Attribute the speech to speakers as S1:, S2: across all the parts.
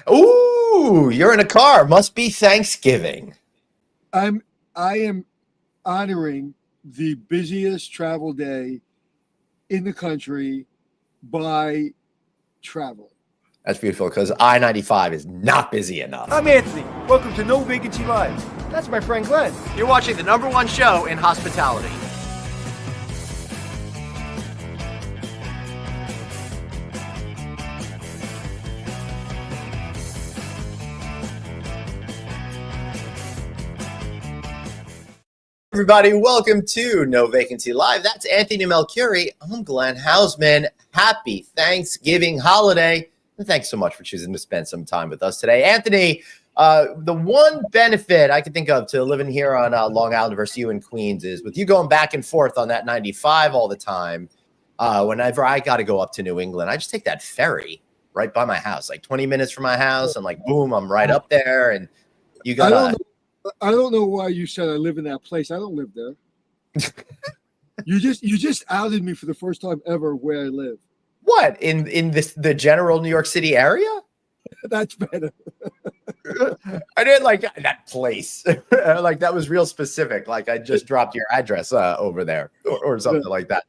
S1: Ooh, you're in a car. Must be Thanksgiving.
S2: I am honoring the busiest travel day in the country by travel.
S1: That's beautiful because I-95 is not busy enough.
S3: I'm Anthony. Welcome to No Vacancy Live. That's my friend Glenn.
S4: You're watching the #1 show in hospitality.
S1: Everybody, welcome to No Vacancy Live. That's Anthony Melchiori. I'm Glenn Hausman. Happy Thanksgiving holiday. And thanks so much for choosing to spend some time with us today. Anthony, the one benefit I can think of to living here on Long Island versus you in Queens is with you going back and forth on that 95 all the time. Whenever I got to go up to New England, I just take that ferry right by my house, like 20 minutes from my house. And like, boom, I'm right up there. And you got
S2: I don't know why you said I live in that place. I don't live there. You just outed me for the first time ever where I live.
S1: What, in the general New York City area?
S2: That's better.
S1: I didn't like that place. Like that was real specific. Like I just dropped your address over there or something like that.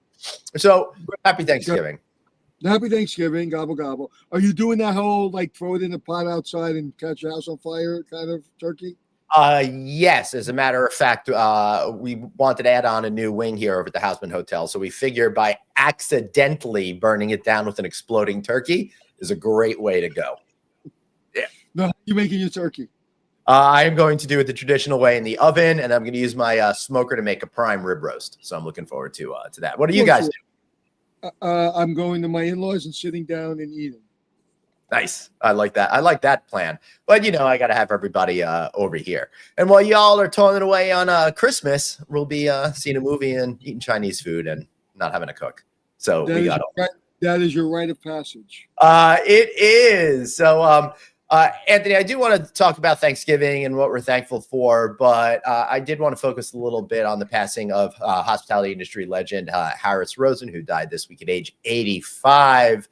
S1: So happy Thanksgiving.
S2: Happy Thanksgiving, gobble gobble. Are you doing that whole like throw it in the pot outside and catch your house on fire kind of turkey?
S1: Yes, as a matter of fact, we wanted to add on a new wing here over at the Houseman Hotel. So we figured by accidentally burning it down with an exploding turkey is a great way to go. Yeah.
S2: No, you're making your turkey.
S1: I am going to do it the traditional way in the oven, and I'm going to use my smoker to make a prime rib roast. So I'm looking forward to that. What do you guys do?
S2: I'm going to my in-laws and sitting down and eating.
S1: Nice. I like that. I like that plan. But, you know, I got to have everybody over here. And while y'all are toiling away on Christmas, we'll be seeing a movie and eating Chinese food and not having to cook. So
S2: that is your rite of passage.
S1: It is. So, Anthony, I do want to talk about Thanksgiving and what we're thankful for, but I did want to focus a little bit on the passing of hospitality industry legend Harris Rosen, who died this week at age 85.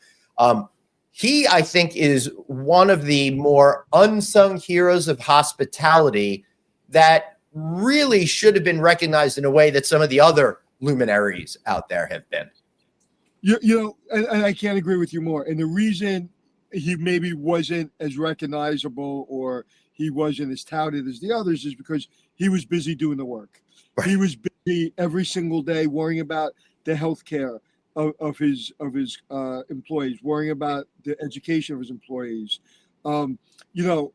S1: He, I think, is one of the more unsung heroes of hospitality that really should have been recognized in a way that some of the other luminaries out there have been.
S2: You know, and I can't agree with you more. And the reason he maybe wasn't as recognizable or he wasn't as touted as the others is because he was busy doing the work. Right. He was busy every single day worrying about the health care of his employees, worrying about the education of his employees. You know,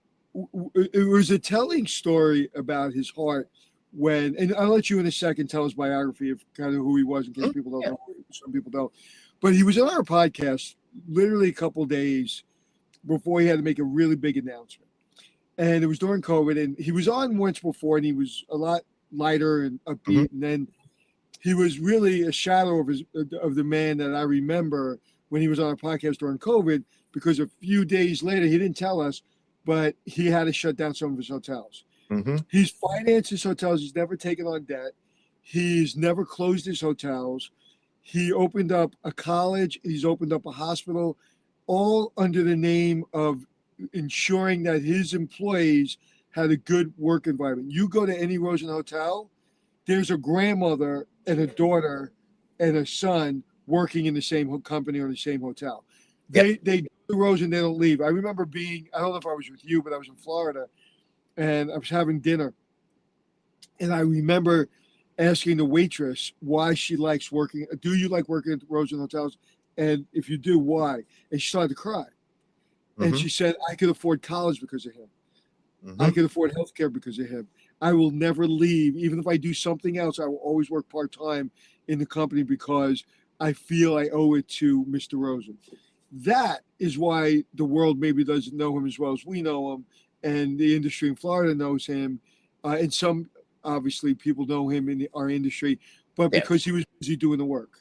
S2: it was a telling story about his heart when, and I'll let you in a second tell his biography of kind of who he was in case people don't know, some people don't. But he was on our podcast literally a couple days before he had to make a really big announcement. And it was during COVID, and he was on once before, and he was a lot lighter and upbeat, and then he was really a shadow of the man that I remember when he was on our podcast during COVID, because a few days later, he didn't tell us, but he had to shut down some of his hotels. He's financed his hotels. He's never taken on debt. He's never closed his hotels. He opened up a college. He's opened up a hospital, all under the name of ensuring that his employees had a good work environment. You go to any Rosen hotel, there's a grandmother and a daughter and a son working in the same company or the same hotel. They do the Rosen, they don't leave. I remember I don't know if I was with you, but I was in Florida and I was having dinner. And I remember asking the waitress why she likes working. Do you like working at the Rosen hotels? And if you do, why? And she started to cry. And she said, I could afford college because of him. I could afford healthcare because of him. I will never leave. Even if I do something else, I will always work part-time in the company because I feel I owe it to Mr. Rosen. That is why the world maybe doesn't know him as well as we know him, and the industry in Florida knows him. And some, obviously, people know him in our industry, but because he was busy doing the work.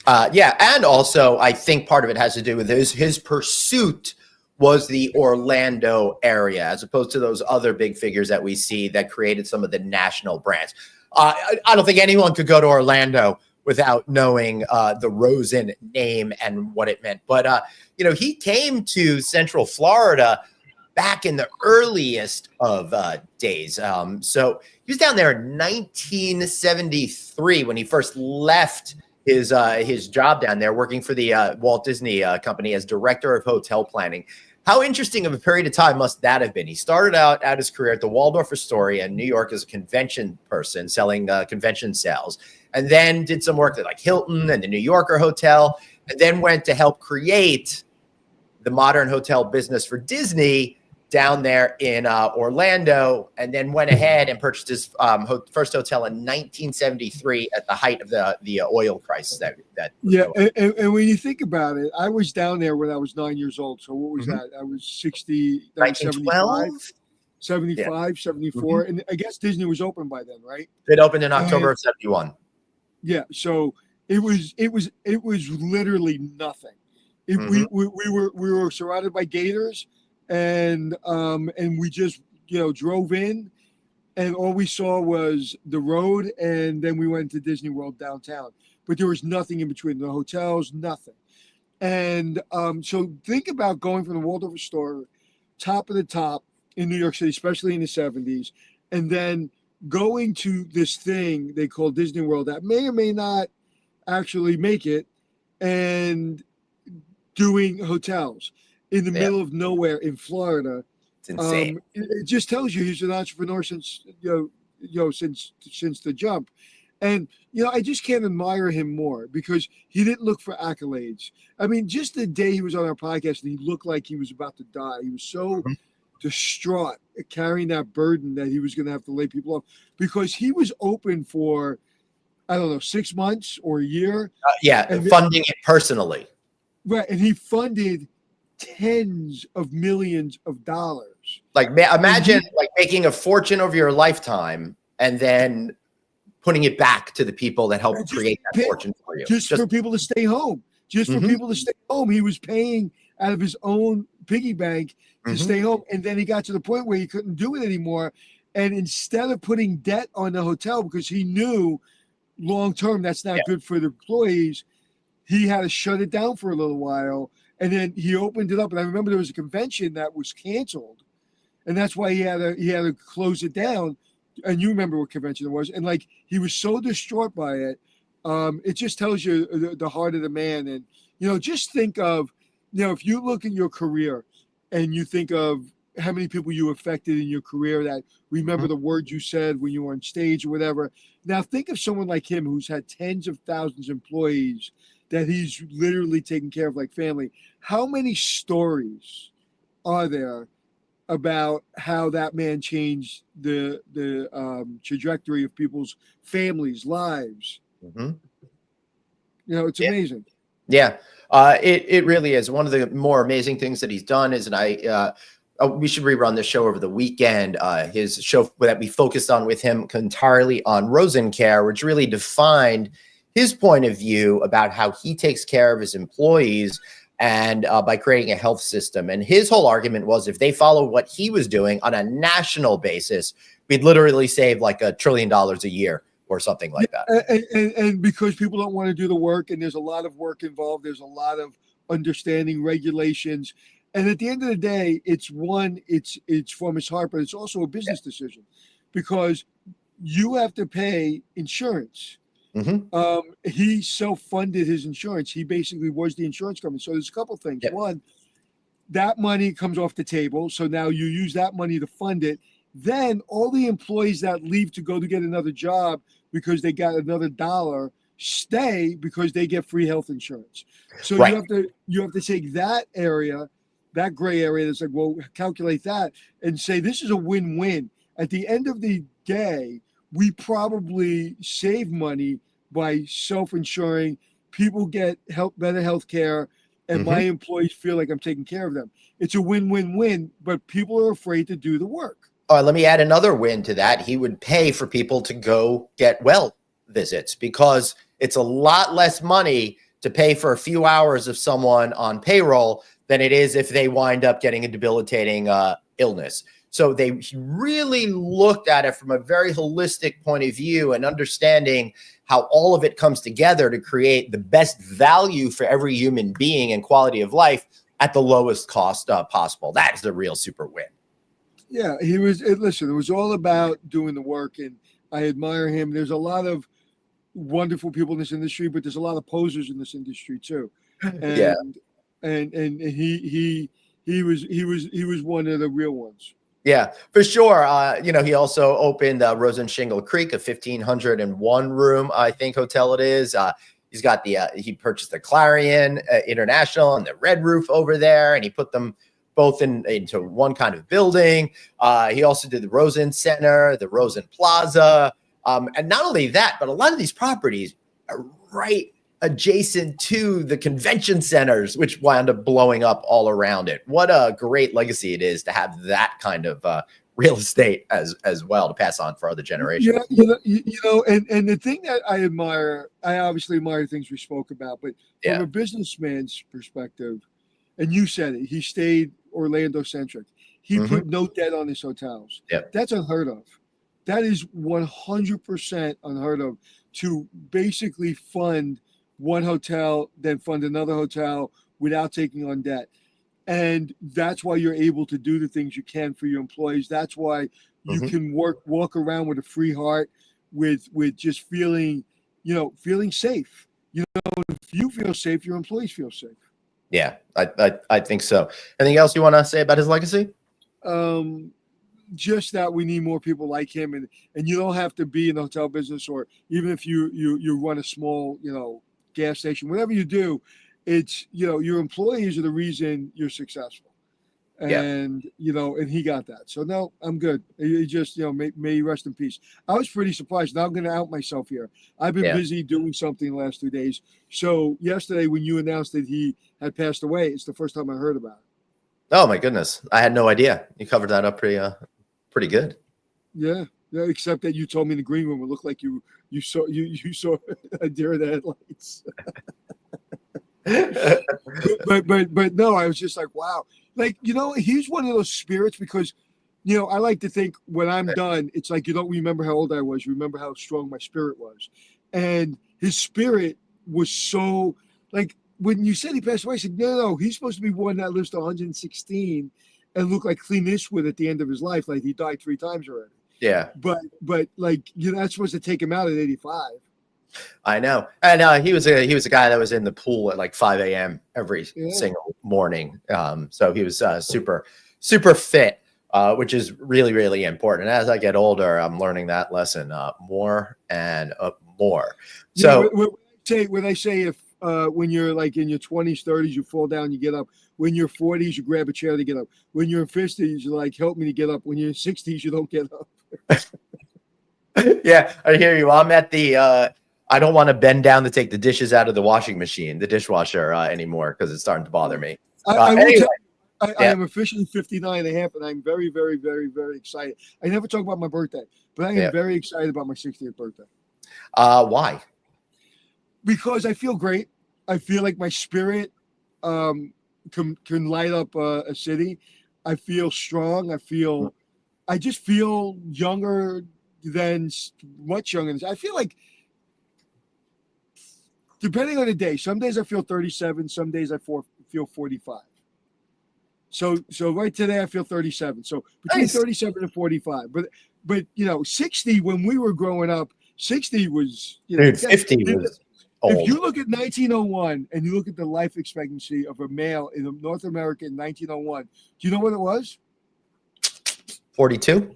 S1: And also I think part of it has to do with his pursuit was the Orlando area, as opposed to those other big figures that we see that created some of the national brands. I don't think anyone could go to Orlando without knowing the Rosen name and what it meant. But, you know, he came to Central Florida back in the earliest of days. So he was down there in 1973 when he first left his job down there, working for the Walt Disney Company as director of hotel planning. How interesting of a period of time must that have been? He started out his career at the Waldorf Astoria in New York as a convention person selling convention sales, and then did some work at like Hilton and the New Yorker Hotel, and then went to help create the modern hotel business for Disney down there in Orlando, and then went ahead and purchased his first hotel in 1973 at the height of the oil crisis. That
S2: and when you think about it, I was down there when I was 9 years old. So what was that? I was 60, that was 75, 75, 74. And I guess Disney was open by then, right?
S1: It opened in October of 71.
S2: Yeah. So it was literally nothing. We were surrounded by gators, and we just drove in, and all we saw was the road, and then we went to Disney World downtown. But there was nothing in between, the hotels, nothing. And so think about going from the Waldorf Astoria, top of the top in New York City, especially in the 70s, and then going to this thing they call Disney World that may or may not actually make it, and doing hotels in the middle of nowhere in Florida.
S1: It's insane.
S2: It just tells you he's an entrepreneur since since the jump. And I just can't admire him more because he didn't look for accolades. I mean, just the day he was on our podcast and he looked like he was about to die. He was so distraught carrying that burden that he was going to have to lay people off, because he was open for, I don't know, 6 months or a year.
S1: And funding it personally.
S2: Right, and he funded tens of millions of dollars.
S1: Like, imagine like making a fortune over your lifetime and then putting it back to the people that helped create that fortune for you.
S2: Just for people to stay home. Just for people to stay home. He was paying out of his own piggy bank to stay home. And then he got to the point where he couldn't do it anymore. And instead of putting debt on the hotel, because he knew long term that's not good for the employees, he had to shut it down for a little while, and then he opened it up. And I remember there was a convention that was canceled, and that's why he had to close it down. And you remember what convention it was, and like he was so distraught by it. It just tells you the heart of the man. And just think of, if you look at your career and you think of how many people you affected in your career that remember the words you said when you were on stage or whatever. Now think of someone like him who's had tens of thousands of employees that he's literally taking care of like family. How many stories are there about how that man changed the trajectory of people's families' lives? It's amazing.
S1: Yeah, it really is. One of the more amazing things that he's done is, and we should rerun this show over the weekend. His show that we focused on with him entirely on Rosencare, which really defined his point of view about how he takes care of his employees and by creating a health system. And his whole argument was if they follow what he was doing on a national basis, we'd literally save like $1 trillion a year or something like that.
S2: And because people don't want to do the work, and there's a lot of work involved, there's a lot of understanding regulations. And at the end of the day, it's from his heart, but it's also a business decision, because you have to pay insurance. He self-funded his insurance. He basically was the insurance company. So there's a couple things. One, that money comes off the table. So now you use that money to fund it. Then all the employees that leave to go to get another job because they got another dollar stay because they get free health insurance. So you have to take that area, that gray area that's like, well, calculate that and say this is a win-win. At the end of the day, we probably save money by self-insuring. People get better health care, and my employees feel like I'm taking care of them. It's a win-win-win, but people are afraid to do the work.
S1: Let me add another win to that. He would pay for people to go get well visits, because it's a lot less money to pay for a few hours of someone on payroll than it is if they wind up getting a debilitating illness. So they really looked at it from a very holistic point of view and understanding how all of it comes together to create the best value for every human being and quality of life, at the lowest cost possible. That is a real super win.
S2: Yeah, he was. Listen, it was all about doing the work, and I admire him. There's a lot of wonderful people in this industry, but there's a lot of posers in this industry too.
S1: Yeah.
S2: And he was one of the real ones.
S1: Yeah, for sure. He also opened Rose and Shingle Creek, a 1,501 room, I think, hotel it is. He's got he purchased the Clarion International and the Red Roof over there, and he put them both into one kind of building. He also did the Rosen Center, the Rosen Plaza. And not only that, but a lot of these properties are right adjacent to the convention centers, which wound up blowing up all around it. What a great legacy it is to have that kind of real estate as well to pass on for other generations.
S2: Yeah, and the thing that I admire, I obviously admire things we spoke about, but from a businessman's perspective, and you said it, he stayed Orlando centric. He put no debt on his hotels.
S1: Yep.
S2: That's unheard of. That is 100% unheard of, to basically fund one hotel, then fund another hotel without taking on debt. And that's why you're able to do the things you can for your employees. That's why you can walk around with a free heart, with just feeling safe. If you feel safe, your employees feel safe.
S1: Yeah, I think so. Anything else you want to say about his legacy?
S2: Just that we need more people like him, and you don't have to be in the hotel business, or even if you run a small gas station, whatever you do, it's your employees are the reason you're successful, and and he got that. So no, I'm good. He just may he rest in peace. I was pretty surprised. Now I'm going to out myself here. I've been busy doing something the last 2 days. So yesterday when you announced that he had passed away, it's the first time I heard about it. Oh
S1: my goodness, I had no idea. You covered that up pretty good.
S2: Yeah, except that you told me in the green room it looked like you saw a deer in the headlights. but no, I was just like, wow. Like, he's one of those spirits, because I like to think when I'm done, it's like you don't remember how old I was, you remember how strong my spirit was. And his spirit was so, like, when you said he passed away, I said, no, he's supposed to be one that lives to 116 and look like Clint Eastwood at the end of his life, like he died 3 times already.
S1: Yeah.
S2: But like, that's supposed to take him out at 85.
S1: I know. And he was a guy that was in the pool at like 5 a.m. every single morning. So he was super, super fit, which is really, really important. And as I get older, I'm learning that lesson more and more. So
S2: when I say if when you're like in your 20s, 30s, you fall down, you get up. When you're 40s, you grab a chair to get up. When you're in 50s, you're like, help me to get up. When you're in 60s, you don't get up.
S1: Yeah, I hear you. I'm at the I don't want to bend down to take the dishes out of the washing machine, the dishwasher anymore, because it's starting to bother me.
S2: I am officially 59 and a half, and I'm very, very, very, very excited. I never talk about my birthday, but I am very excited about my 60th birthday.
S1: Why?
S2: Because I feel great. I feel like my spirit can light up a city. I feel strong. I just feel younger much younger than I feel like. Depending on the day, some days I feel 37, some days I feel 45. So right today I feel 37. So between 37 and 45. But 60 when we were growing up, 60 was
S1: 50 was old.
S2: If you look at 1901 and you look at the life expectancy of a male in North America in 1901, do you know what it was?
S1: 42?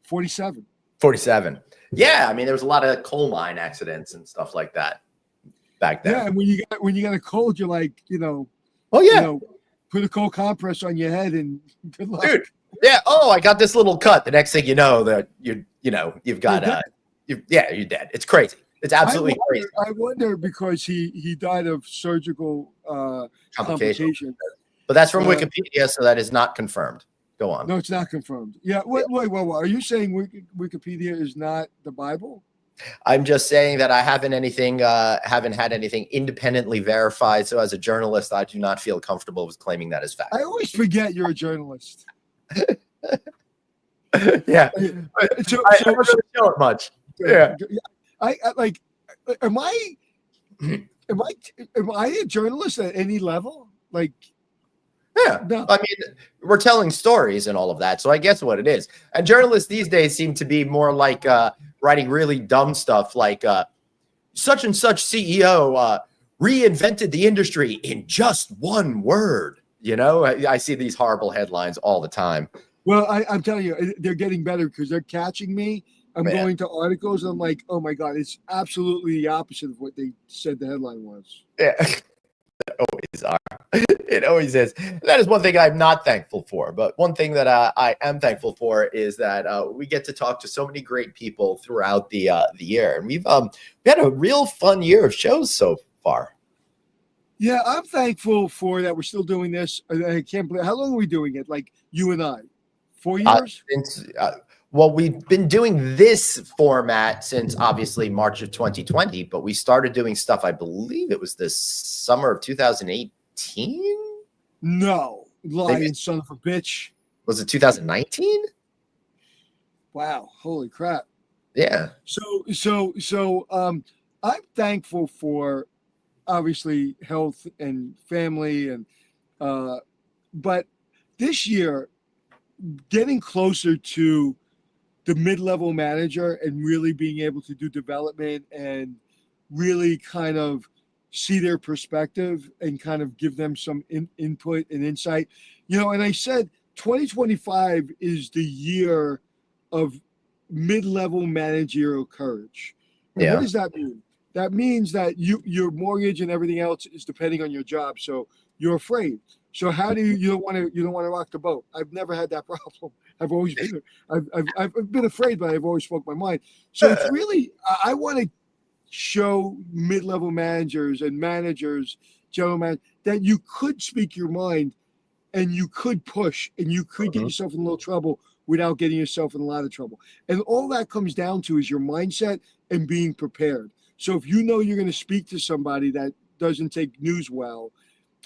S2: 47.
S1: 47. Yeah, I mean there was a lot of coal mine accidents and stuff like that back then.
S2: Yeah, and when you got a cold, you're like, put a cold compress on your head and good luck.
S1: Dude, yeah. Oh, I got this little cut. The next thing you know, that you've got you're dead. It's crazy. It's absolutely crazy.
S2: I wonder because he died of surgical complications.
S1: But that's from Wikipedia, so that is not confirmed. Go on.
S2: No, it's not confirmed. Yeah. Wait. Are you saying Wikipedia is not the Bible?
S1: I'm just saying that I haven't had anything independently verified. So as a journalist, I do not feel comfortable with claiming that as fact.
S2: I always forget you're a journalist.
S1: Yeah. I don't really show it much. Yeah.
S2: I like. Am I a journalist at any level? Like.
S1: Yeah.
S2: No.
S1: I mean, we're telling stories and all of that. So I guess what it is. And journalists these days seem to be more like writing really dumb stuff like such and such CEO reinvented the industry in just one word. You know, I see these horrible headlines all the time.
S2: Well, I'm telling you, they're getting better because they're catching me. I'm
S1: Man.
S2: going to articles and I'm like, oh my God, it's absolutely the opposite of what they said the headline was.
S1: Yeah. Always are. It always is. That is one thing I'm not thankful for. But one thing that I am thankful for is that we get to talk to so many great people throughout the year, and we had a real fun year of shows so far.
S2: Yeah, I'm thankful for that. We're still doing this. I can't believe how long are we doing it? Like you and I, 4 years.
S1: Well, we've been doing this format since obviously March of 2020, but we started doing stuff. I believe it was the summer of 2018.
S2: No, lying son of a bitch.
S1: Was it 2019?
S2: Wow, holy crap.
S1: Yeah.
S2: So I'm thankful for obviously health and family and but this year getting closer to the mid-level manager and really being able to do development and really kind of see their perspective and kind of give them some input and insight. And I said 2025 is the year of mid-level managerial courage. And what does that mean? That means that your mortgage and everything else is depending on your job. So you're afraid. So how do you don't want to rock the boat? I've never had that problem. I've always been I've been afraid, but I've always spoke my mind. So it's really I want to show mid-level managers and managers, general managers, that you could speak your mind and you could push and you could get yourself in a little trouble without getting yourself in a lot of trouble. And all that comes down to is your mindset and being prepared. So if you know you're going to speak to somebody that doesn't take news well,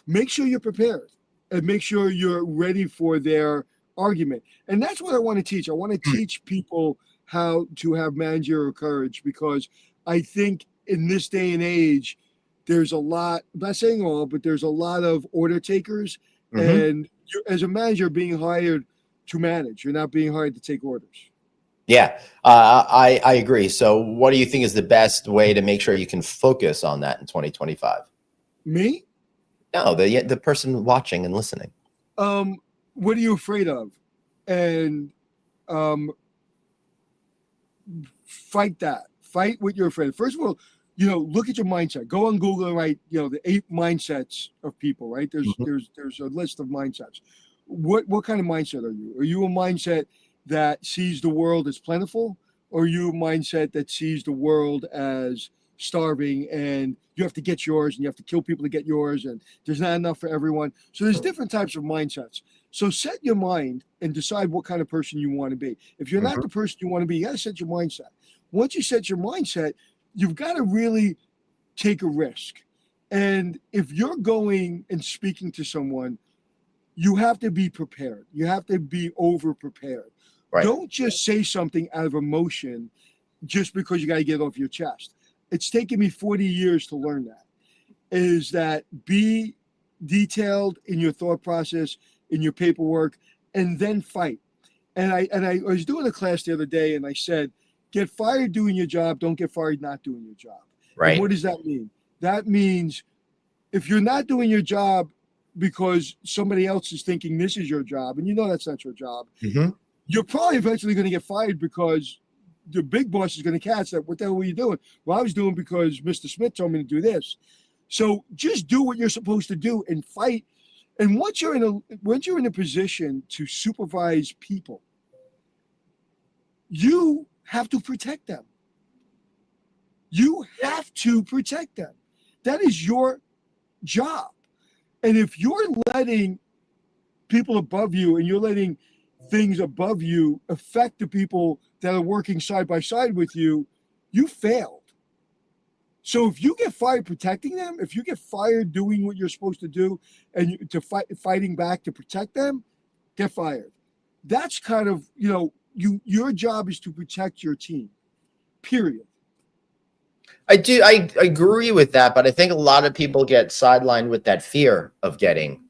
S2: make sure you're prepared and make sure you're ready for their argument. And that's what I want to teach. I want to teach people how to have managerial courage, because I think in this day and age, there's a lot, I'm not saying all, but there's a lot of order takers. And you're, as a manager, being hired to manage. You're not being hired to take orders.
S1: Yeah, I agree. So what do you think is the best way to make sure you can focus on that in 2025?
S2: Me?
S1: No, the person watching and listening.
S2: What are you afraid of? And fight that. Fight what you're afraid of. First of all, look at your mindset. Go on Google and write, the 8 mindsets of people, right? There's a list of mindsets. What kind of mindset are you? Are you a mindset that sees the world as plentiful, or are you a mindset that sees the world as starving and you have to get yours and you have to kill people to get yours and there's not enough for everyone? So there's different types of mindsets. So set your mind and decide what kind of person you want to be. If you're not the person you want to be, you got to set your mindset. Once you set your mindset, you've got to really take a risk. And if you're going and speaking to someone, you have to be prepared. You have to be over prepared. Right. Don't just say something out of emotion just because you got to get it off your chest. It's taken me 40 years to learn that. Is that be detailed in your thought process, in your paperwork, and then fight. And I was doing a class the other day, and I said, get fired doing your job, don't get fired not doing your job. Right. And what does that mean? That means if you're not doing your job because somebody else is thinking this is your job, and that's not your job, you're probably eventually going to get fired because the big boss is going to catch that. What the hell were you doing? Well, I was doing because Mr. Smith told me to do this. So just do what you're supposed to do and fight. And once you're in a position to supervise people, you have to protect them. You have to protect them. That is your job. And if you're letting people above you and you're letting things above you affect the people that are working side by side with you, you failed. So if you get fired protecting them, if you get fired doing what you're supposed to do and fighting back to protect them, get fired. That's kind of, your job is to protect your team, period.
S1: I agree with that, but I think a lot of people get sidelined with that fear of getting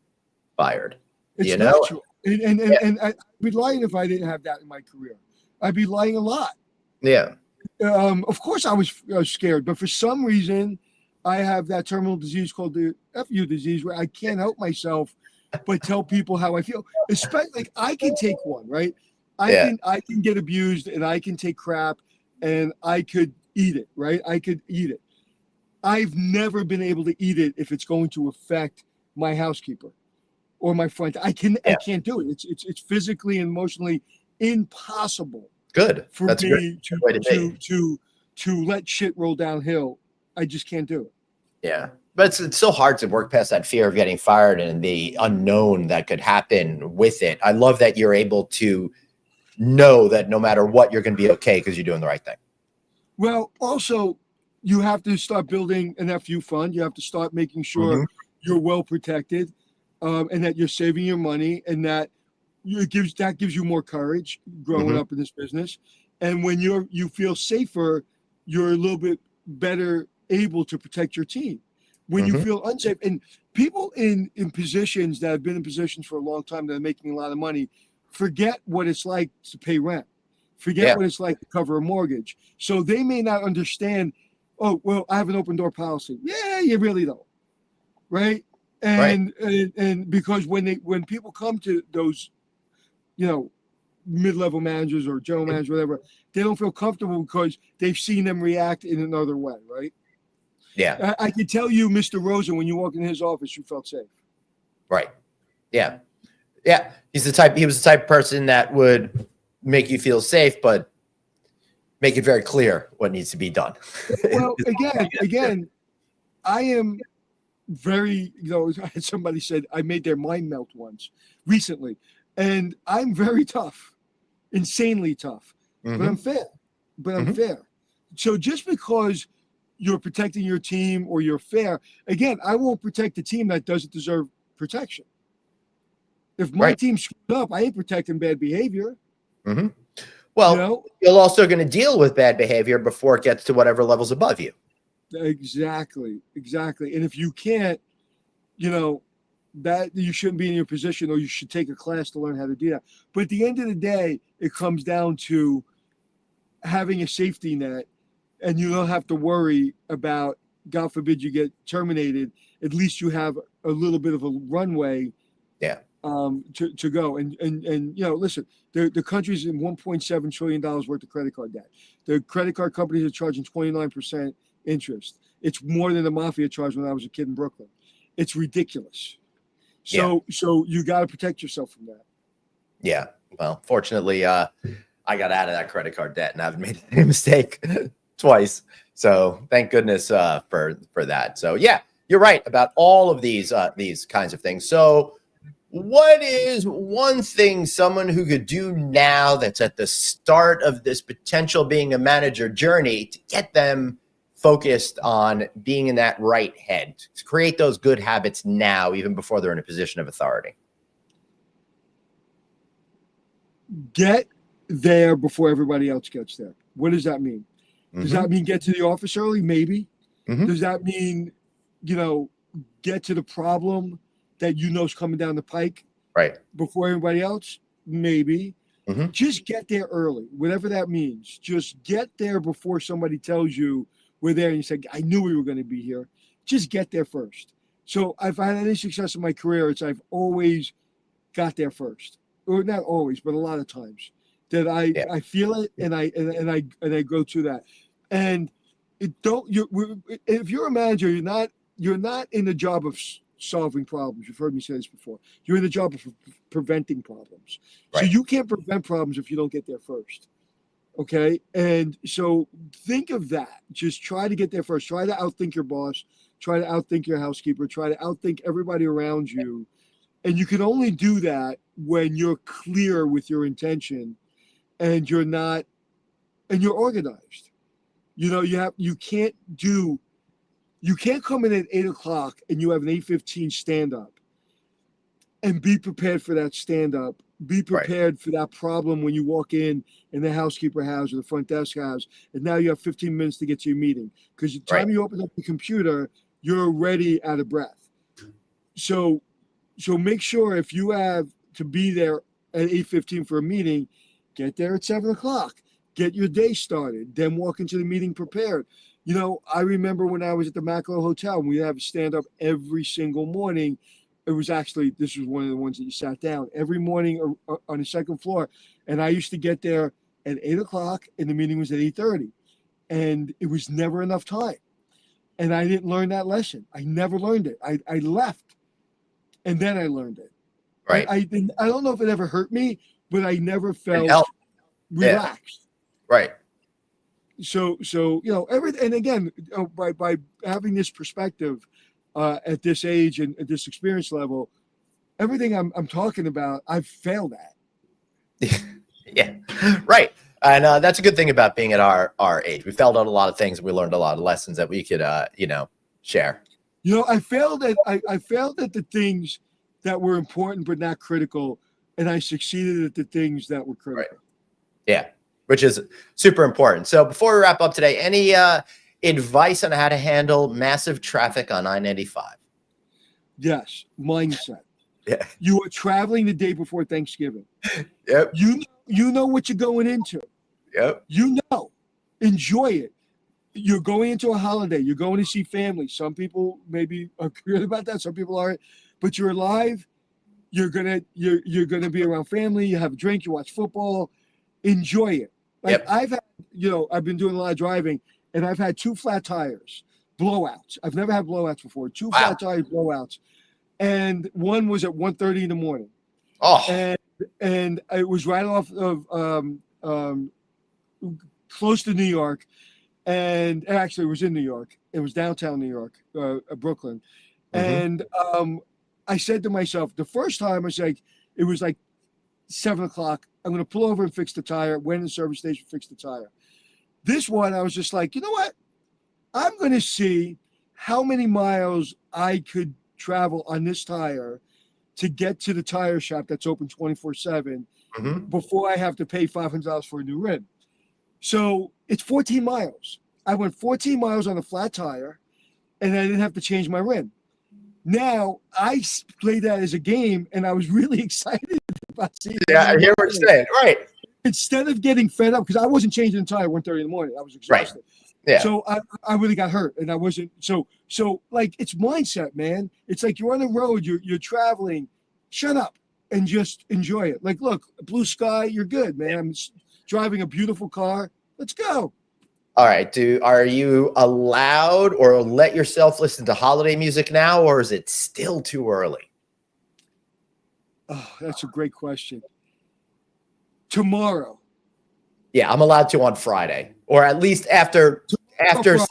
S1: fired.
S2: It's
S1: you know?
S2: natural. And I'd be lying if I didn't have that in my career. I'd be lying a lot.
S1: Yeah.
S2: Of course, I was scared, but for some reason, I have that terminal disease called the FU disease, where I can't help myself but tell people how I feel. Especially, like, I can take one, right?
S1: Yeah.
S2: I can get abused, and I can take crap, and I could eat it, right? I could eat it. I've never been able to eat it if it's going to affect my housekeeper or my friend. I
S1: Yeah.
S2: can't do it. It's physically and emotionally impossible
S1: Good.
S2: for
S1: That's a great
S2: me
S1: way to be.
S2: to let shit roll downhill. I just can't do it.
S1: Yeah. But it's so hard to work past that fear of getting fired and the unknown that could happen with it. I love that you're able to know that no matter what, you're going to be okay because you're doing the right thing.
S2: Well, also, you have to start building an FU fund. You have to start making sure
S1: Mhm.
S2: you're well protected, and that you're saving your money, and that gives you more courage growing
S1: Mhm.
S2: up in this business. And when you feel safer, you're a little bit better able to protect your team. When you
S1: Mhm.
S2: feel unsafe, and people in positions that have been in positions for a long time that are making a lot of money forget what it's like to pay rent, forget
S1: Yeah.
S2: what it's like to cover a mortgage. So they may not understand, oh, well, I have an open door policy. Yeah, you really don't. Right.
S1: Right.
S2: And because when people come to those, you know, mid-level managers or general managers, whatever, they don't feel comfortable because they've seen them react in another way, right?
S1: Yeah.
S2: I can tell you, Mr. Rosen, when you walk in his office, you felt safe.
S1: Right. Yeah. Yeah. He was the type of person that would make you feel safe, but make it very clear what needs to be done.
S2: Well, again, I am very, I had somebody said I made their mind melt once recently, and I'm very tough, insanely tough, but I'm
S1: Mhm.
S2: fair. But I'm
S1: Mhm.
S2: fair. So just because you're protecting your team or you're fair, again, I won't protect the team that doesn't deserve protection. If my
S1: Right.
S2: team screwed up, I ain't protecting bad behavior.
S1: Mhm.
S2: You
S1: Well,
S2: know,
S1: you're also going to deal with bad behavior before it gets to whatever levels above you.
S2: exactly. And if you can't, you know, that you shouldn't be in your position, or you should take a class to learn how to do that. But at the end of the day, it comes down to having a safety net, and you don't have to worry about, God forbid, you get terminated. At least you have a little bit of a runway
S1: Yeah.
S2: to go. And listen, the country's in $1.7 trillion worth of credit card debt. The credit card companies are charging 29% interest. It's more than the mafia charged when I was a kid in Brooklyn. It's ridiculous.
S1: Yeah.
S2: So you got to protect yourself from that.
S1: Yeah. Well, fortunately, I got out of that credit card debt and I haven't made the same mistake twice. So thank goodness for that. So yeah, you're right about all of these kinds of things. So what is one thing someone who could do now that's at the start of this potential being a manager journey to get them focused on being in that right head, to create those good habits now, even before they're in a position of authority?
S2: Get there before everybody else gets there. What does that mean? Does
S1: Mm-hmm.
S2: that mean get to the office early? Maybe.
S1: Mm-hmm.
S2: Does that mean, get to the problem that is coming down the pike
S1: Right.
S2: before everybody else? Maybe.
S1: Mm-hmm.
S2: Just get there early, whatever that means. Just get there before somebody tells you we're there, and you say, I knew we were going to be here. Just get there first. So if I had any success in my career, it's I've always got there first. Or not always, but a lot of times that
S1: Yeah.
S2: I feel it, and I go to that. And if you're a manager, you're not in the job of solving problems. You've heard me say this before. You're in the job of preventing problems. So
S1: Right.
S2: you can't prevent problems if you don't get there first. Okay. And so think of that. Just try to get there first. Try to outthink your boss. Try to outthink your housekeeper. Try to outthink everybody around you. And you can only do that when you're clear with your intention, and you're organized. You can't come in at 8 o'clock and you have an 8:15 stand up and be prepared for that stand up. Be
S1: Right.
S2: prepared for that problem when you walk in and the housekeeper has or the front desk has, and now you have 15 minutes to get to your meeting. Because the time
S1: Right.
S2: you open up the computer, you're already out of breath. So so make sure if you have to be there at 8:15 for a meeting, get there at 7 o'clock. Get your day started. Then walk into the meeting prepared. I remember when I was at the Macro Hotel, and we have stand up every single morning. It was actually, this was one of the ones that you sat down every morning on the second floor. And I used to get there at 8 o'clock, and the meeting was at 8:30. And it was never enough time. And I didn't learn that lesson. I never learned it. I left, and then I learned it.
S1: Right.
S2: I don't know if it ever hurt me, but I never felt
S1: helped.
S2: relaxed.
S1: Yeah. Right.
S2: So everything. And again, by having this perspective at this age and at this experience level, everything I'm talking about, I've failed at.
S1: Yeah. Right. And that's a good thing about being at our age. We failed at a lot of things. We learned a lot of lessons that we could, share.
S2: I failed at the things that were important but not critical, and I succeeded at the things that were critical.
S1: Right. Yeah, which is super important. So before we wrap up today, any advice on how to handle massive traffic on I-95?
S2: Yes, mindset.
S1: Yeah.
S2: You are traveling the day before Thanksgiving.
S1: Yep.
S2: You know what you're going into.
S1: Yep.
S2: Enjoy it. You're going into a holiday. You're going to see family. Some people maybe are good about that. Some people aren't. But you're alive. You're gonna be around family. You have a drink. You watch football. Enjoy it. Like I've been doing a lot of driving, and I've had 2 flat tires, blowouts. I've never had blowouts before. 2 flat tires blowouts, and one was at 1:30 in the morning.
S1: Oh.
S2: And it was right off of close to New York, and actually it was in New York. It was downtown New York, Brooklyn. And I said to myself, the first time it was like 7 o'clock. I'm going to pull over and fix the tire. Went in the service station, fix the tire. This one, I was just like, you know what? I'm going to see how many miles I could travel on this tire to get to the tire shop that's open 24/7 before I have to pay $500 for a new rim. So it's 14 miles. I went 14 miles on a flat tire, and I didn't have to change my rim. Now, I played that as a game, and I was really excited about seeing it.
S1: Yeah, I hear what you're saying. Right.
S2: Instead of getting fed up, because I wasn't changing the tire at 1:30 in the morning. I was exhausted.
S1: Right. Yeah.
S2: So I really got hurt, and I wasn't. So like, it's mindset, man. It's like you're on the road, you're traveling. Shut up and just enjoy it. Like, look, blue sky, you're good, man. I'm driving a beautiful car. Let's go.
S1: All right. Are you allowed or let yourself listen to holiday music now, or is it still too early?
S2: Oh, that's a great question. Tomorrow.
S1: Yeah, I'm allowed to on Friday, or at least after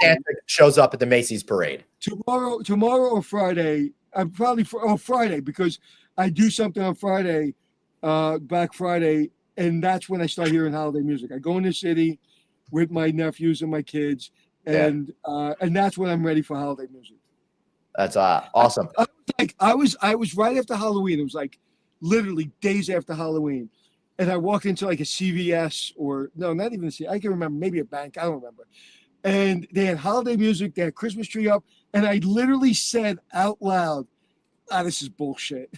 S1: Santa shows up at the Macy's parade.
S2: Tomorrow or Friday. I'm probably Friday, because I do something on Friday, Black Friday, and that's when I start hearing holiday music. I go in the city with my nephews and my kids, and that's when I'm ready for holiday music.
S1: That's awesome.
S2: I was right after Halloween. It was like literally days after Halloween, and I walked into like a CVS or no, not even a CVS. I can remember, maybe a bank. I don't remember. And they had holiday music. They had Christmas tree up, and I literally said out loud, "This is bullshit."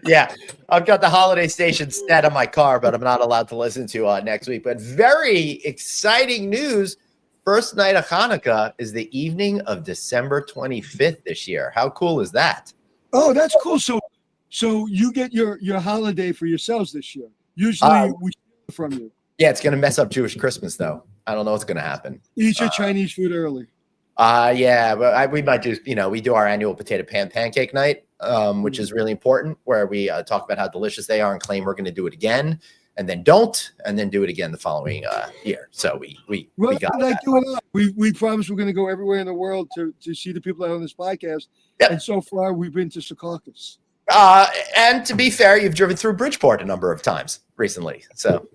S1: Yeah, I've got the holiday station set on my car, but I'm not allowed to listen to next week. But very exciting news. First night of Hanukkah is the evening of December 25th this year. How cool is that?
S2: Oh, that's cool. So you get your holiday for yourselves this year. Usually we steal it from you.
S1: Yeah, it's going to mess up Jewish Christmas, though. I don't know what's going to happen.
S2: Eat your Chinese food early.
S1: Yeah, but we might do, we do our annual potato pan pancake night, which is really important, where we talk about how delicious they are and claim we're going to do it again, and then don't, and then do it again the following year. So we got
S2: like
S1: that.
S2: you and I. We promised we're going to go everywhere in the world to see the people that are on this podcast.
S1: Yep.
S2: And so far, we've been to Secaucus.
S1: And to be fair, you've driven through Bridgeport a number of times recently. So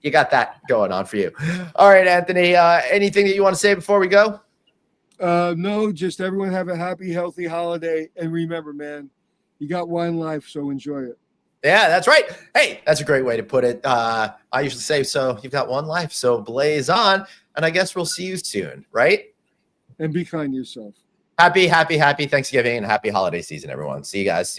S1: you got that going on for you. All right, Anthony, anything that you want to say before we go?
S2: No, just everyone have a happy, healthy holiday. And remember, man, you got one life, so enjoy it.
S1: Yeah, that's right. Hey, that's a great way to put it. I usually say, so you've got one life, so blaze on. And I guess we'll see you soon, right?
S2: And be kind to yourself.
S1: Happy Thanksgiving and happy holiday season, everyone. See you guys soon.